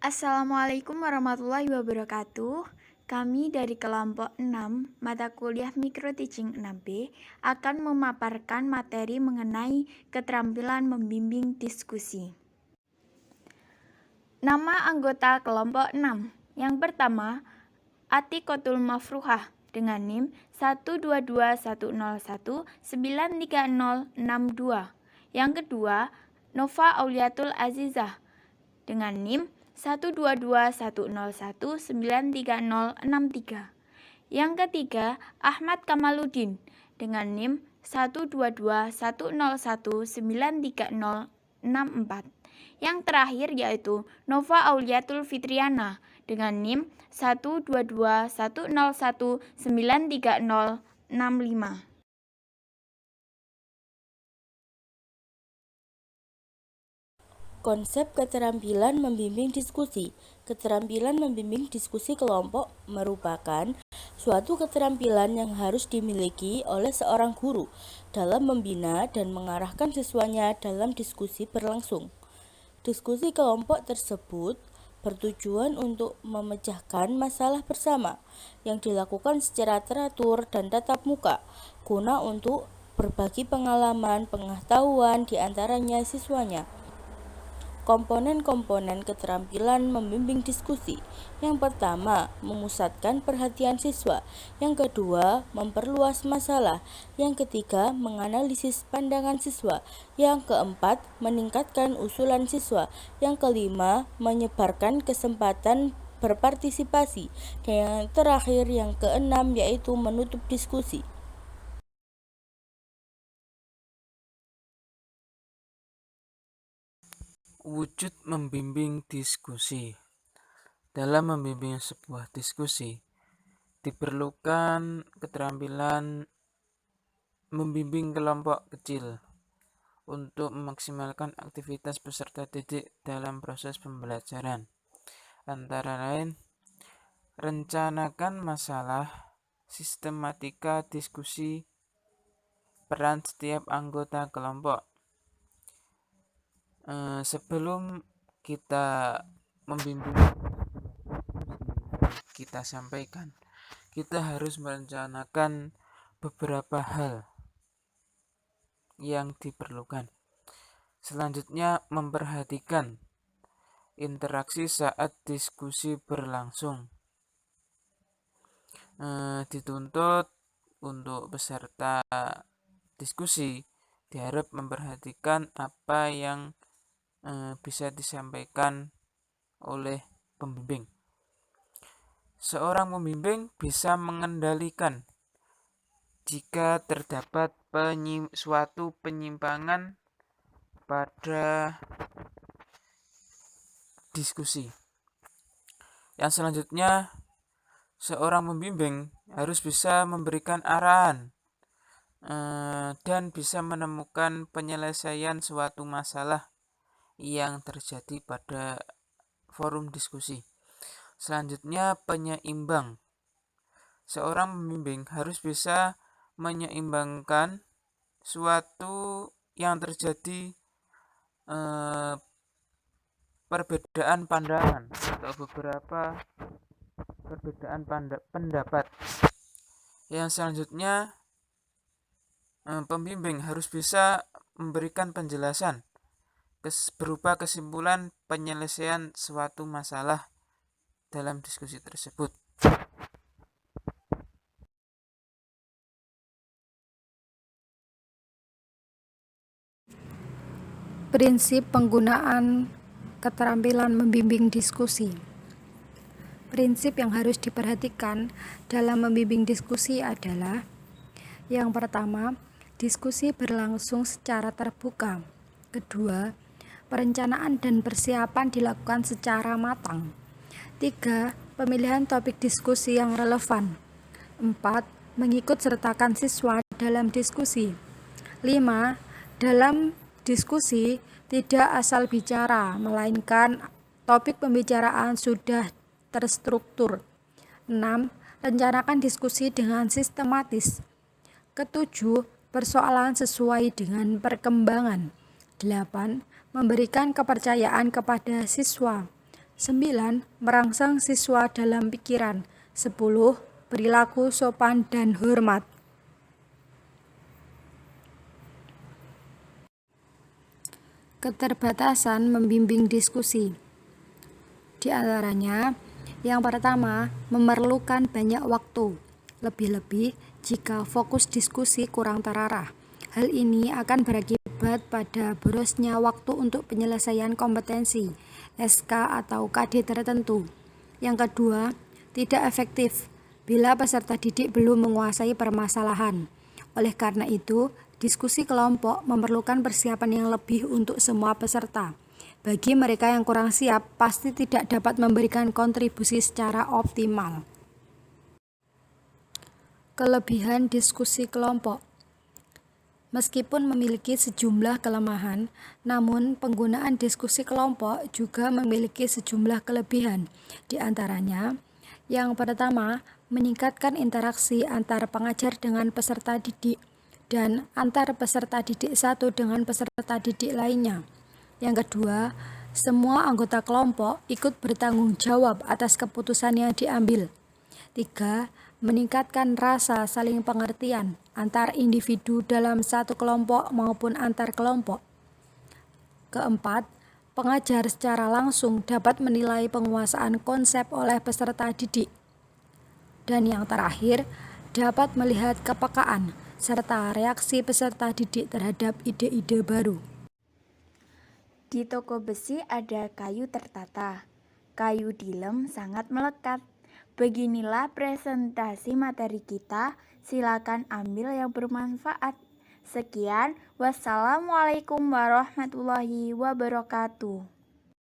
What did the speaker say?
Assalamualaikum warahmatullahi wabarakatuh. Kami dari kelompok 6 mata kuliah Micro Teaching 6B akan memaparkan materi mengenai keterampilan membimbing diskusi. Nama anggota kelompok 6. Yang pertama, Atikotul Mafruhah dengan NIM 12210193062. Yang kedua, Nova Auliatul Azizah dengan NIM 12210193063. Yang ketiga, Ahmad Kamaluddin dengan NIM 12210193064. Yang terakhir yaitu Nova Auliatul Fitriana dengan NIM 12210193065. Konsep keterampilan membimbing diskusi. Keterampilan membimbing diskusi kelompok merupakan suatu keterampilan yang harus dimiliki oleh seorang guru dalam membina dan mengarahkan siswanya dalam diskusi berlangsung. Diskusi kelompok tersebut bertujuan untuk memecahkan masalah bersama yang dilakukan secara teratur dan tatap muka guna untuk berbagi pengalaman, pengetahuan di antaranya siswanya. Komponen-komponen keterampilan membimbing diskusi. Yang pertama, memusatkan perhatian siswa. Yang kedua, memperluas masalah. Yang ketiga, menganalisis pandangan siswa. Yang keempat, meningkatkan usulan siswa. Yang kelima, menyebarkan kesempatan berpartisipasi. Dan yang terakhir, yang keenam, yaitu menutup diskusi. Wujud membimbing diskusi. Dalam membimbing sebuah diskusi, diperlukan keterampilan membimbing kelompok kecil untuk memaksimalkan aktivitas peserta didik dalam proses pembelajaran. Antara lain, rencanakan masalah, sistematika diskusi, peran setiap anggota kelompok. Sebelum kita membimbing kita sampaikan, kita harus merencanakan beberapa hal yang diperlukan. Selanjutnya, memperhatikan interaksi saat diskusi berlangsung. Dituntut untuk peserta diskusi diharap memperhatikan apa yang bisa disampaikan oleh pembimbing. Seorang pembimbing bisa mengendalikan jika terdapat suatu penyimpangan pada diskusi. Yang selanjutnya, seorang pembimbing harus bisa memberikan arahan dan bisa menemukan penyelesaian suatu masalah yang terjadi pada forum diskusi. Selanjutnya, penyeimbang. Seorang pembimbing harus bisa menyeimbangkan suatu yang terjadi perbedaan pandangan atau beberapa perbedaan pendapat. Yang selanjutnya, pembimbing harus bisa memberikan penjelasan berupa kesimpulan penyelesaian suatu masalah dalam diskusi tersebut. Prinsip penggunaan keterampilan membimbing diskusi. Prinsip yang harus diperhatikan dalam membimbing diskusi adalah: yang pertama, diskusi berlangsung secara terbuka. Kedua, perencanaan dan persiapan dilakukan secara matang. 3. Pemilihan topik diskusi yang relevan. 4. Mengikut sertakan siswa dalam diskusi. 5. Dalam diskusi tidak asal bicara, melainkan topik pembicaraan sudah terstruktur. 6. Rencanakan diskusi dengan sistematis. Ketujuh, persoalan sesuai dengan perkembangan. 8. Memberikan kepercayaan kepada siswa. 9. Merangsang siswa dalam pikiran. 10. Perilaku sopan dan hormat. Keterbatasan membimbing diskusi. Di antaranya, yang pertama, memerlukan banyak waktu, lebih-lebih jika fokus diskusi kurang terarah. Hal ini akan berakibat pada borosnya waktu untuk penyelesaian kompetensi, SK atau KD tertentu. Yang kedua, tidak efektif bila peserta didik belum menguasai permasalahan. Oleh karena itu, diskusi kelompok memerlukan persiapan yang lebih untuk semua peserta. Bagi mereka yang kurang siap, pasti tidak dapat memberikan kontribusi secara optimal. Kelebihan diskusi kelompok. Meskipun memiliki sejumlah kelemahan, namun penggunaan diskusi kelompok juga memiliki sejumlah kelebihan. Di antaranya, yang pertama, meningkatkan interaksi antar pengajar dengan peserta didik dan antar peserta didik satu dengan peserta didik lainnya. Yang kedua, semua anggota kelompok ikut bertanggung jawab atas keputusan yang diambil. 3. Meningkatkan rasa saling pengertian antar individu dalam satu kelompok maupun antar kelompok. Keempat, pengajar secara langsung dapat menilai penguasaan konsep oleh peserta didik. Dan yang terakhir, dapat melihat kepekaan serta reaksi peserta didik terhadap ide-ide baru. Di toko besi ada kayu tertata. Kayu dilem sangat melekat. Beginilah presentasi materi kita. Silakan ambil yang bermanfaat. Sekian, wassalamualaikum warahmatullahi wabarakatuh.